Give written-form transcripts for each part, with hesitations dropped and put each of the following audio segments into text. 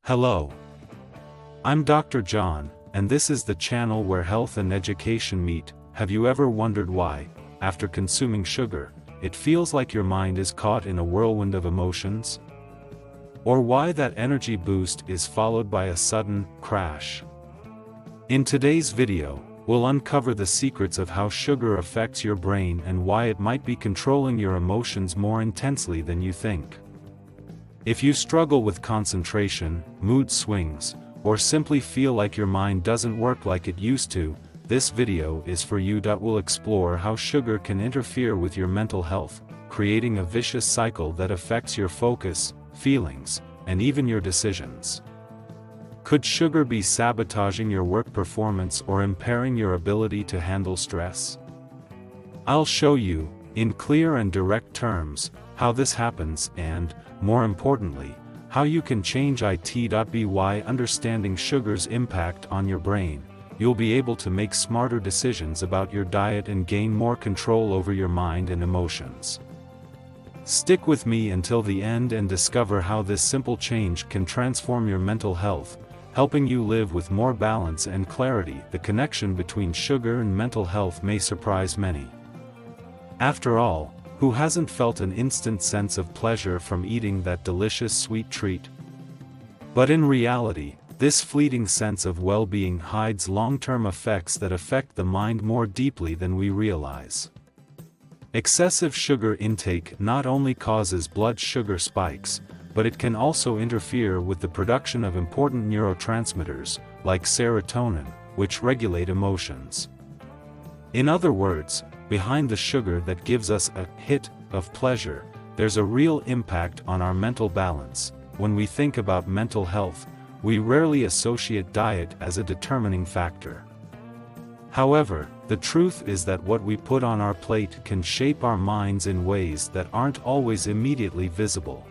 Hello. I'm Dr. John, and this is the channel where health and education meet. Have you ever wondered why, after consuming sugar, it feels like your mind is caught in a whirlwind of emotions? Or why that energy boost is followed by a sudden crash? In today's video, we'll uncover the secrets of how sugar affects your brain and why it might be controlling your emotions more intensely than you think. If you struggle with concentration, mood swings, or simply feel like your mind doesn't work like it used to, this video is for you. We'll explore how sugar can interfere with your mental health, creating a vicious cycle that affects your focus, feelings, and even your decisions. Could sugar be sabotaging your work performance or impairing your ability to handle stress? I'll show you, in clear and direct terms, how this happens and, more importantly, how you can change it. By understanding sugar's impact on your brain, you'll be able to make smarter decisions about your diet and gain more control over your mind and emotions. Stick with me until the end and discover how this simple change can transform your mental health, helping you live with more balance and clarity. The connection between sugar and mental health may surprise many. After all, who hasn't felt an instant sense of pleasure from eating that delicious sweet treat? But in reality, this fleeting sense of well-being hides long-term effects that affect the mind more deeply than we realize. Excessive sugar intake not only causes blood sugar spikes, but it can also interfere with the production of important neurotransmitters, like serotonin, which regulate emotions. In other words, behind the sugar that gives us a hit of pleasure, there's a real impact on our mental balance. When we think about mental health, we rarely associate diet as a determining factor. However, the truth is that what we put on our plate can shape our minds in ways that aren't always immediately visible.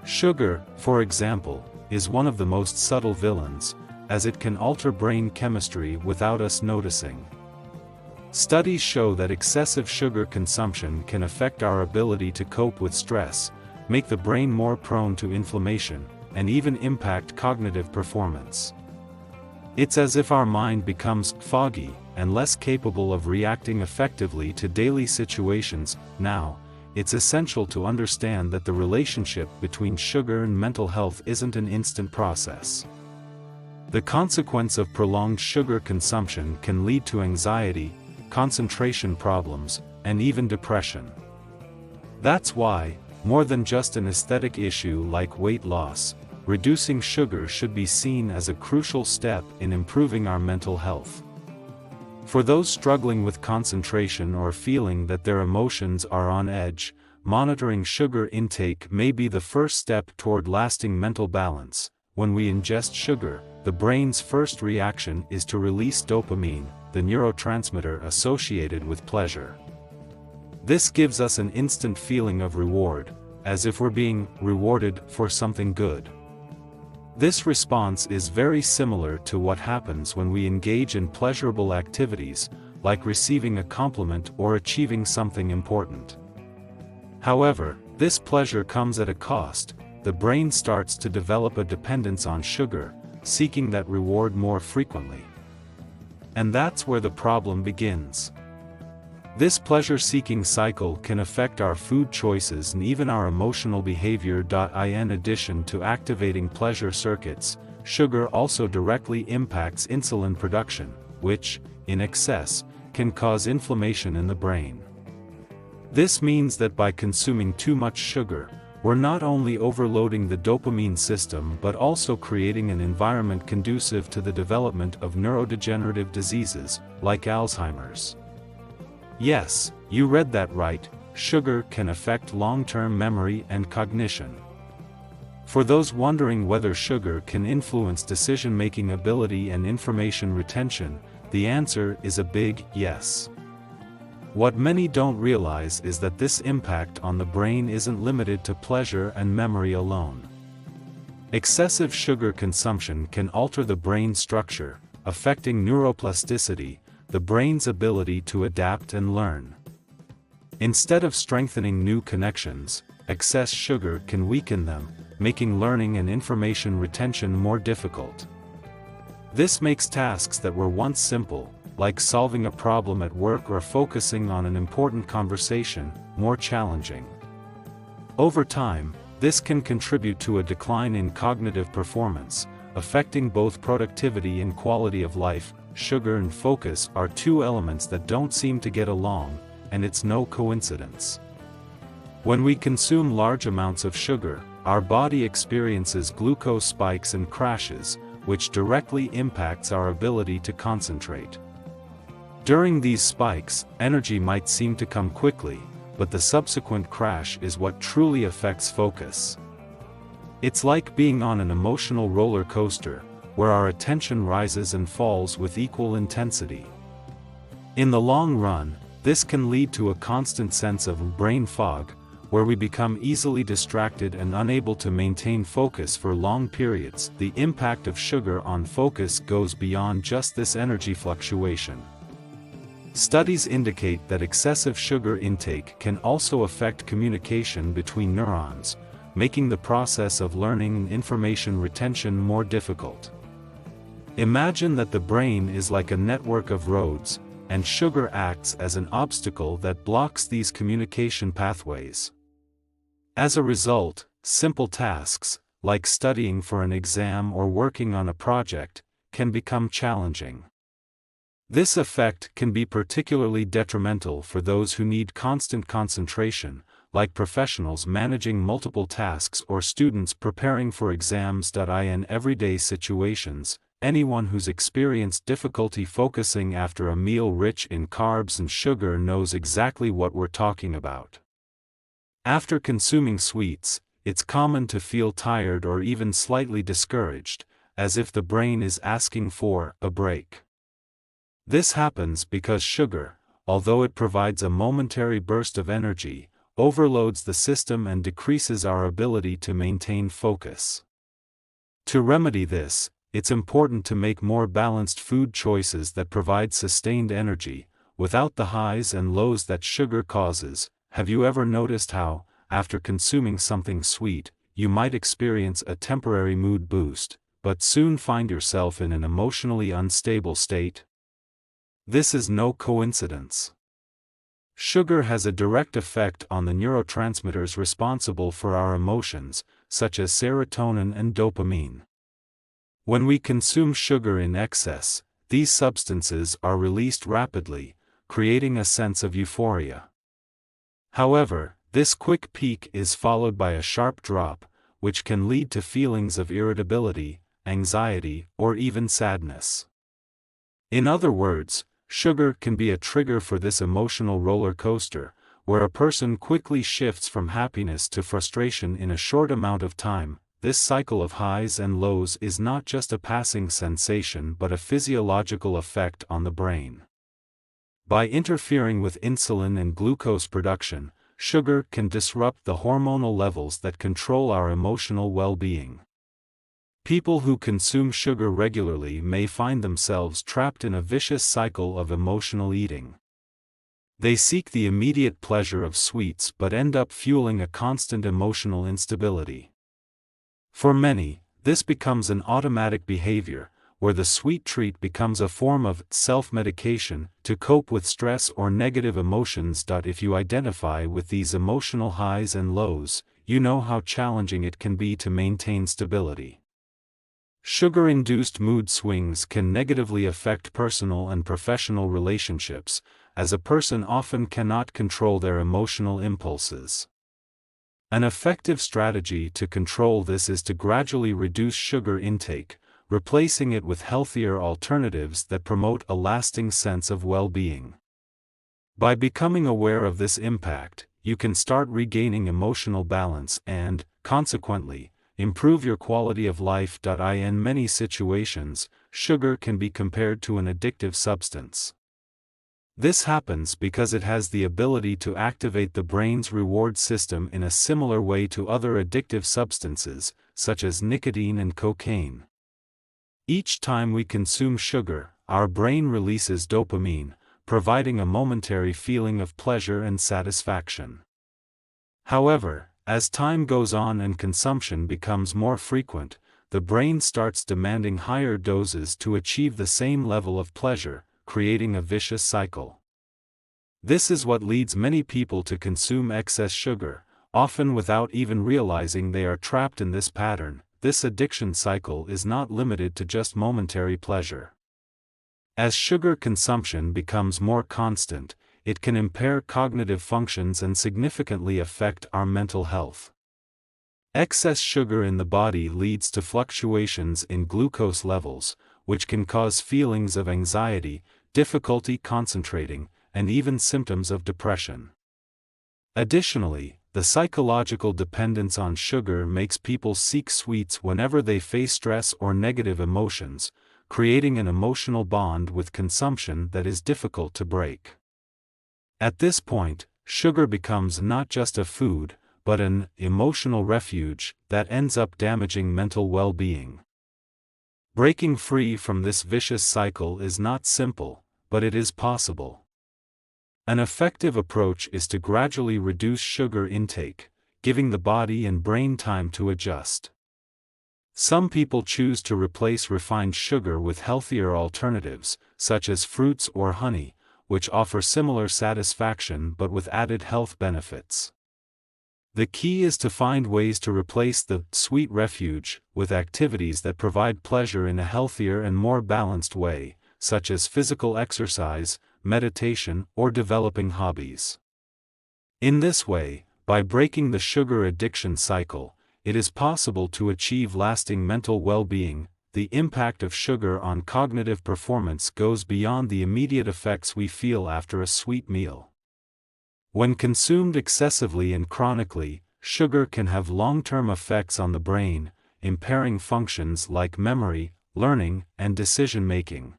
Sugar, for example, is one of the most subtle villains, as it can alter brain chemistry without us noticing. Studies show that excessive sugar consumption can affect our ability to cope with stress, make the brain more prone to inflammation, and even impact cognitive performance. It's as if our mind becomes foggy and less capable of reacting effectively to daily situations. Now, it's essential to understand that the relationship between sugar and mental health isn't an instant process. The consequence of prolonged sugar consumption can lead to anxiety, concentration problems, and even depression. That's why, more than just an aesthetic issue like weight loss, reducing sugar should be seen as a crucial step in improving our mental health. For those struggling with concentration or feeling that their emotions are on edge, monitoring sugar intake may be the first step toward lasting mental balance. When we ingest sugar, the brain's first reaction is to release dopamine, the neurotransmitter associated with pleasure. This gives us an instant feeling of reward, as if we're being rewarded for something good. This response is very similar to what happens when we engage in pleasurable activities, like receiving a compliment or achieving something important. However, this pleasure comes at a cost. The brain starts to develop a dependence on sugar, seeking that reward more frequently. And that's where the problem begins. This pleasure-seeking cycle can affect our food choices and even our emotional behavior. In addition to activating pleasure circuits, sugar also directly impacts insulin production, which, in excess, can cause inflammation in the brain. This means that by consuming too much sugar, we're not only overloading the dopamine system but also creating an environment conducive to the development of neurodegenerative diseases, like Alzheimer's. Yes, you read that right, sugar can affect long-term memory and cognition. For those wondering whether sugar can influence decision-making ability and information retention, the answer is a big yes. What many don't realize is that this impact on the brain isn't limited to pleasure and memory alone. Excessive sugar consumption can alter the brain structure, affecting neuroplasticity, the brain's ability to adapt and learn. Instead of strengthening new connections, excess sugar can weaken them, making learning and information retention more difficult. This makes tasks that were once simple, like solving a problem at work or focusing on an important conversation, more challenging. Over time, this can contribute to a decline in cognitive performance, affecting both productivity and quality of life. Sugar and focus are two elements that don't seem to get along, and it's no coincidence. When we consume large amounts of sugar, our body experiences glucose spikes and crashes, which directly impacts our ability to concentrate. During these spikes, energy might seem to come quickly, but the subsequent crash is what truly affects focus. It's like being on an emotional roller coaster, where our attention rises and falls with equal intensity. In the long run, this can lead to a constant sense of brain fog, where we become easily distracted and unable to maintain focus for long periods. The impact of sugar on focus goes beyond just this energy fluctuation. Studies indicate that excessive sugar intake can also affect communication between neurons, making the process of learning and information retention more difficult. Imagine that the brain is like a network of roads, and sugar acts as an obstacle that blocks these communication pathways. As a result, simple tasks, like studying for an exam or working on a project, can become challenging. This effect can be particularly detrimental for those who need constant concentration, like professionals managing multiple tasks or students preparing for exams. In everyday situations, anyone who's experienced difficulty focusing after a meal rich in carbs and sugar knows exactly what we're talking about. After consuming sweets, it's common to feel tired or even slightly discouraged, as if the brain is asking for a break. This happens because sugar, although it provides a momentary burst of energy, overloads the system and decreases our ability to maintain focus. To remedy this, it's important to make more balanced food choices that provide sustained energy, without the highs and lows that sugar causes. Have you ever noticed how, after consuming something sweet, you might experience a temporary mood boost, but soon find yourself in an emotionally unstable state? This is no coincidence. Sugar has a direct effect on the neurotransmitters responsible for our emotions, such as serotonin and dopamine. When we consume sugar in excess, these substances are released rapidly, creating a sense of euphoria. However, this quick peak is followed by a sharp drop, which can lead to feelings of irritability, anxiety, or even sadness. In other words, sugar can be a trigger for this emotional roller coaster, where a person quickly shifts from happiness to frustration in a short amount of time. This cycle of highs and lows is not just a passing sensation but a physiological effect on the brain. By interfering with insulin and glucose production, sugar can disrupt the hormonal levels that control our emotional well-being. People who consume sugar regularly may find themselves trapped in a vicious cycle of emotional eating. They seek the immediate pleasure of sweets but end up fueling a constant emotional instability. For many, this becomes an automatic behavior, where the sweet treat becomes a form of self-medication to cope with stress or negative emotions. If you identify with these emotional highs and lows, you know how challenging it can be to maintain stability. Sugar-induced mood swings can negatively affect personal and professional relationships, as a person often cannot control their emotional impulses. An effective strategy to control this is to gradually reduce sugar intake, replacing it with healthier alternatives that promote a lasting sense of well-being. By becoming aware of this impact, you can start regaining emotional balance and, consequently, improve your quality of life. In many situations, sugar can be compared to an addictive substance. This happens because it has the ability to activate the brain's reward system in a similar way to other addictive substances, such as nicotine and cocaine. Each time we consume sugar, our brain releases dopamine, providing a momentary feeling of pleasure and satisfaction. However, As time goes on and consumption becomes more frequent, the brain starts demanding higher doses to achieve the same level of pleasure, creating a vicious cycle. This is what leads many people to consume excess sugar, often without even realizing they are trapped in this pattern. This addiction cycle is not limited to just momentary pleasure. As sugar consumption becomes more constant, it can impair cognitive functions and significantly affect our mental health. Excess sugar in the body leads to fluctuations in glucose levels, which can cause feelings of anxiety, difficulty concentrating, and even symptoms of depression. Additionally, the psychological dependence on sugar makes people seek sweets whenever they face stress or negative emotions, creating an emotional bond with consumption that is difficult to break. At this point, sugar becomes not just a food, but an emotional refuge that ends up damaging mental well-being. Breaking free from this vicious cycle is not simple, but it is possible. An effective approach is to gradually reduce sugar intake, giving the body and brain time to adjust. Some people choose to replace refined sugar with healthier alternatives, such as fruits or honey, which offer similar satisfaction but with added health benefits. The key is to find ways to replace the sweet refuge with activities that provide pleasure in a healthier and more balanced way, such as physical exercise, meditation, or developing hobbies. In this way, by breaking the sugar addiction cycle, it is possible to achieve lasting mental well-being. The impact of sugar on cognitive performance goes beyond the immediate effects we feel after a sweet meal. When consumed excessively and chronically, sugar can have long-term effects on the brain, impairing functions like memory, learning, and decision-making.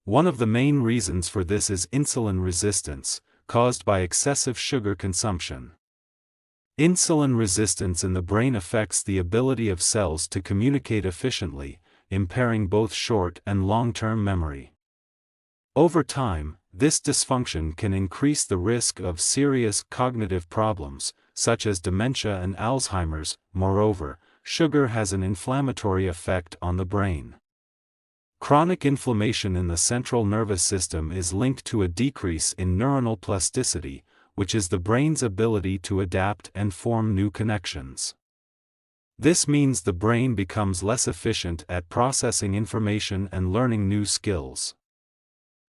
One of the main reasons for this is insulin resistance, caused by excessive sugar consumption. Insulin resistance in the brain affects the ability of cells to communicate efficiently, impairing both short and long-term memory. Over time, this dysfunction can increase the risk of serious cognitive problems, such as dementia and Alzheimer's. Moreover, sugar has an inflammatory effect on the brain. Chronic inflammation in the central nervous system is linked to a decrease in neuronal plasticity, which is the brain's ability to adapt and form new connections. This means the brain becomes less efficient at processing information and learning new skills.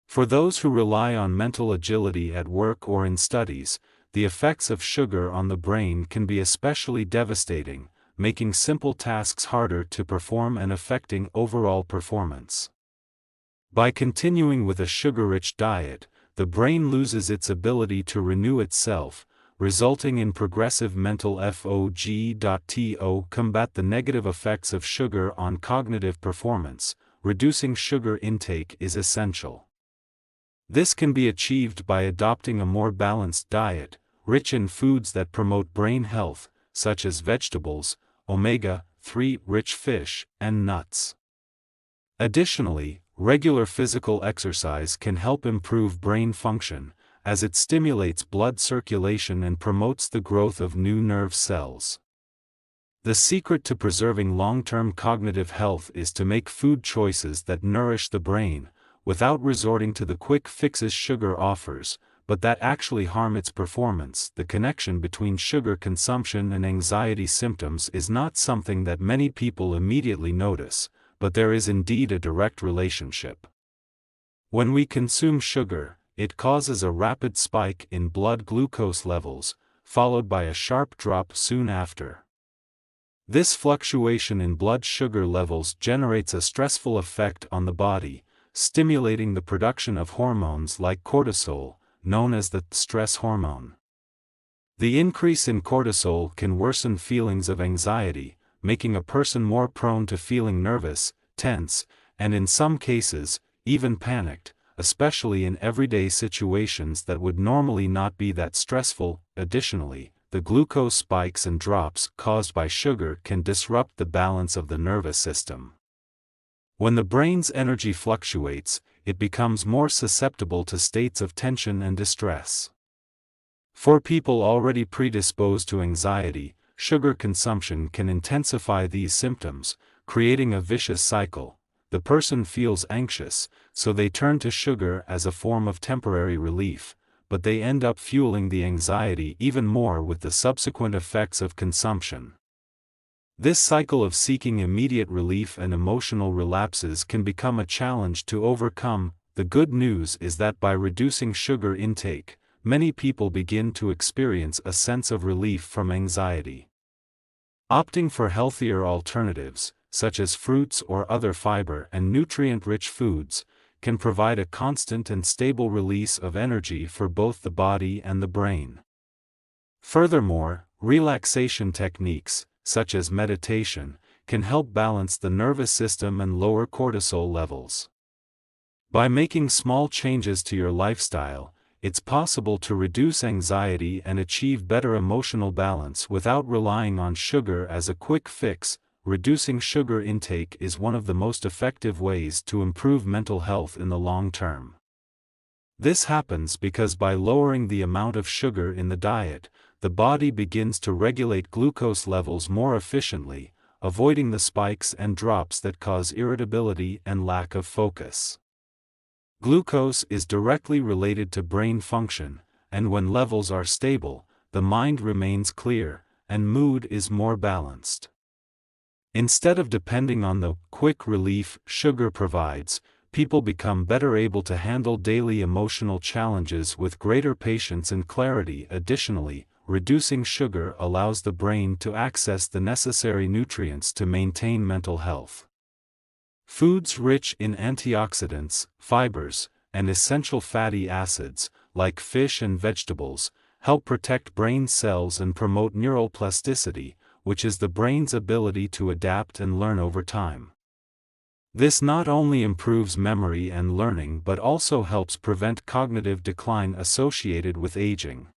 For those who rely on mental agility at work or in studies, the effects of sugar on the brain can be especially devastating, making simple tasks harder to perform and affecting overall performance. By continuing with a sugar-rich diet, the brain loses its ability to renew itself, resulting in progressive mental fog. To combat the negative effects of sugar on cognitive performance, reducing sugar intake is essential. This can be achieved by adopting a more balanced diet, rich in foods that promote brain health, such as vegetables, omega-3 rich fish, and nuts. Additionally, regular physical exercise can help improve brain function, as it stimulates blood circulation and promotes the growth of new nerve cells. The secret to preserving long-term cognitive health is to make food choices that nourish the brain, without resorting to the quick fixes sugar offers, but that actually harm its performance. The connection between sugar consumption and anxiety symptoms is not something that many people immediately notice, but there is indeed a direct relationship. When we consume sugar, it causes a rapid spike in blood glucose levels, followed by a sharp drop soon after. This fluctuation in blood sugar levels generates a stressful effect on the body, stimulating the production of hormones like cortisol, known as the stress hormone. The increase in cortisol can worsen feelings of anxiety, making a person more prone to feeling nervous, tense, and in some cases, even panicked, especially in everyday situations that would normally not be that stressful. Additionally, the glucose spikes and drops caused by sugar can disrupt the balance of the nervous system. When the brain's energy fluctuates, it becomes more susceptible to states of tension and distress. For people already predisposed to anxiety, sugar consumption can intensify these symptoms, creating a vicious cycle. The person feels anxious, so they turn to sugar as a form of temporary relief, but they end up fueling the anxiety even more with the subsequent effects of consumption. This cycle of seeking immediate relief and emotional relapses can become a challenge to overcome. The good news is that by reducing sugar intake, many people begin to experience a sense of relief from anxiety. Opting for healthier alternatives, such as fruits or other fiber and nutrient-rich foods, can provide a constant and stable release of energy for both the body and the brain. Furthermore, relaxation techniques, such as meditation, can help balance the nervous system and lower cortisol levels. By making small changes to your lifestyle, it's possible to reduce anxiety and achieve better emotional balance without relying on sugar as a quick fix. Reducing sugar intake is one of the most effective ways to improve mental health in the long term. This happens because by lowering the amount of sugar in the diet, the body begins to regulate glucose levels more efficiently, avoiding the spikes and drops that cause irritability and lack of focus. Glucose is directly related to brain function, and when levels are stable, the mind remains clear, and mood is more balanced. Instead of depending on the quick relief sugar provides, people become better able to handle daily emotional challenges with greater patience and clarity. Additionally, reducing sugar allows the brain to access the necessary nutrients to maintain mental health. Foods rich in antioxidants, fibers, and essential fatty acids, like fish and vegetables, help protect brain cells and promote neural plasticity, which is the brain's ability to adapt and learn over time. This not only improves memory and learning but also helps prevent cognitive decline associated with aging.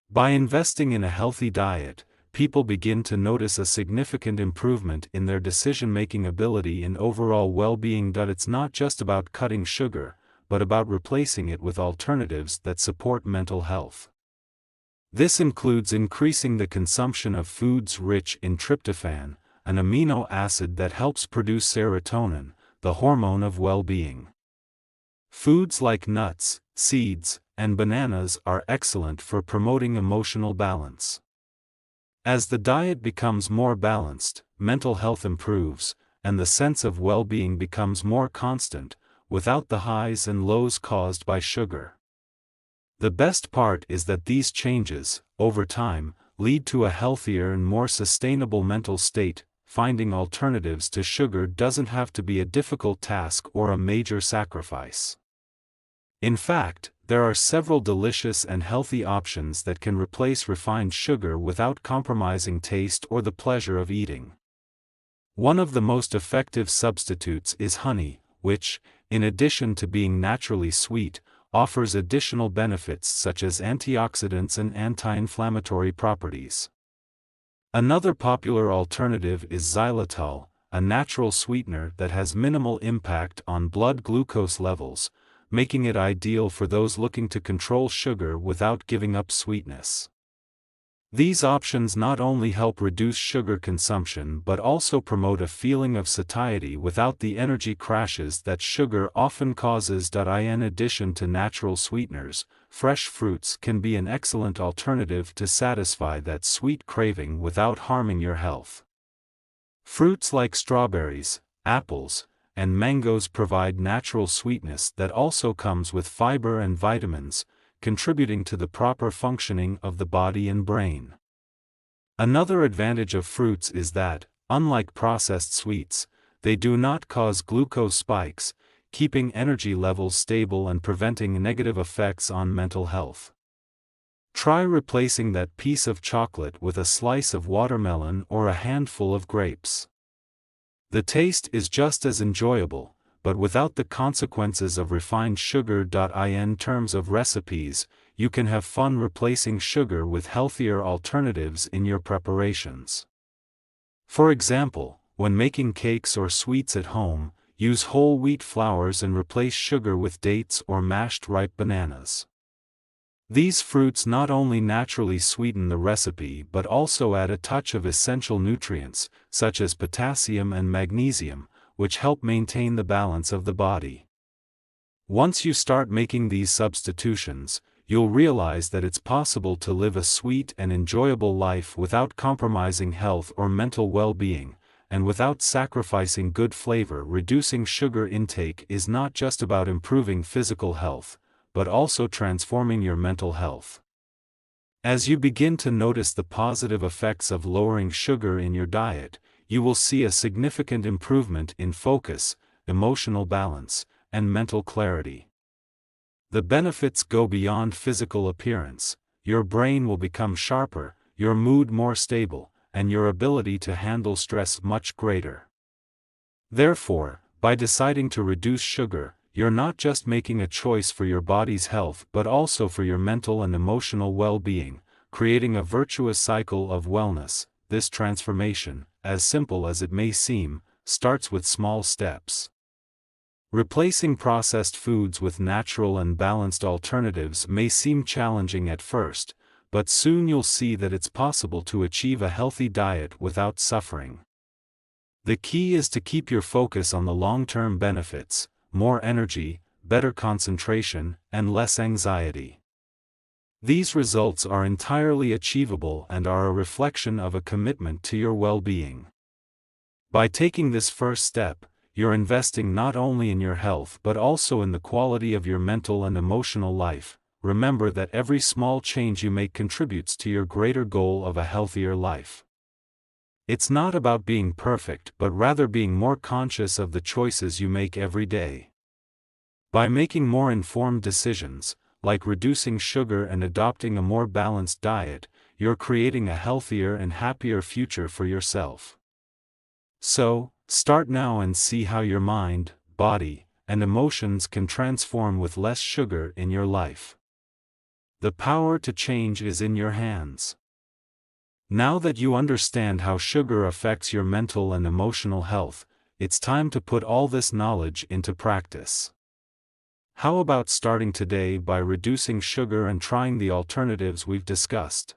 By investing in a healthy diet, people begin to notice a significant improvement in their decision-making ability and overall well-being. It's not just about cutting sugar, but about replacing it with alternatives that support mental health. This includes increasing the consumption of foods rich in tryptophan, an amino acid that helps produce serotonin, the hormone of well-being. Foods like nuts, seeds, and bananas are excellent for promoting emotional balance. As the diet becomes more balanced, mental health improves, and the sense of well-being becomes more constant, without the highs and lows caused by sugar. The best part is that these changes, over time, lead to a healthier and more sustainable mental state. Finding alternatives to sugar doesn't have to be a difficult task or a major sacrifice. In fact, there are several delicious and healthy options that can replace refined sugar without compromising taste or the pleasure of eating. One of the most effective substitutes is honey, which, in addition to being naturally sweet, offers additional benefits such as antioxidants and anti-inflammatory properties. Another popular alternative is xylitol, a natural sweetener that has minimal impact on blood glucose levels, making it ideal for those looking to control sugar without giving up sweetness. These options not only help reduce sugar consumption but also promote a feeling of satiety without the energy crashes that sugar often causes. In addition to natural sweeteners, fresh fruits can be an excellent alternative to satisfy that sweet craving without harming your health. Fruits like strawberries, apples, and mangoes provide natural sweetness that also comes with fiber and vitamins, contributing to the proper functioning of the body and brain. Another advantage of fruits is that, unlike processed sweets, they do not cause glucose spikes, keeping energy levels stable and preventing negative effects on mental health. Try replacing that piece of chocolate with a slice of watermelon or a handful of grapes. The taste is just as enjoyable, but without the consequences of refined sugar. In terms of recipes, you can have fun replacing sugar with healthier alternatives in your preparations. For example, when making cakes or sweets at home, use whole wheat flours and replace sugar with dates or mashed ripe bananas. These fruits not only naturally sweeten the recipe but also add a touch of essential nutrients, such as potassium and magnesium, which help maintain the balance of the body. Once you start making these substitutions, you'll realize that it's possible to live a sweet and enjoyable life without compromising health or mental well-being, and without sacrificing good flavor. Reducing sugar intake is not just about improving physical health, but also transforming your mental health. As you begin to notice the positive effects of lowering sugar in your diet, you will see a significant improvement in focus, emotional balance, and mental clarity. The benefits go beyond physical appearance. Your brain will become sharper, your mood more stable, and your ability to handle stress much greater. Therefore, by deciding to reduce sugar, you're not just making a choice for your body's health but also for your mental and emotional well-being, creating a virtuous cycle of wellness. This transformation, as simple as it may seem, starts with small steps. Replacing processed foods with natural and balanced alternatives may seem challenging at first, but soon you'll see that it's possible to achieve a healthy diet without suffering. The key is to keep your focus on the long-term benefits: more energy, better concentration, and less anxiety. These results are entirely achievable and are a reflection of a commitment to your well-being. By taking this first step, you're investing not only in your health but also in the quality of your mental and emotional life. Remember that every small change you make contributes to your greater goal of a healthier life. It's not about being perfect but rather being more conscious of the choices you make every day. By making more informed decisions, like reducing sugar and adopting a more balanced diet, you're creating a healthier and happier future for yourself. So, start now and see how your mind, body, and emotions can transform with less sugar in your life. The power to change is in your hands. Now that you understand how sugar affects your mental and emotional health, it's time to put all this knowledge into practice. How about starting today by reducing sugar and trying the alternatives we've discussed?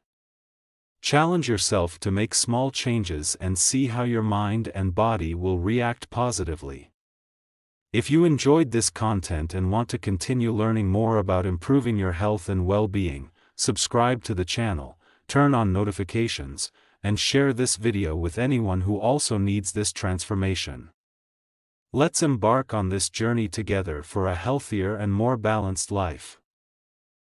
Challenge yourself to make small changes and see how your mind and body will react positively. If you enjoyed this content and want to continue learning more about improving your health and well-being, subscribe to the channel, turn on notifications, and share this video with anyone who also needs this transformation. Let's embark on this journey together for a healthier and more balanced life.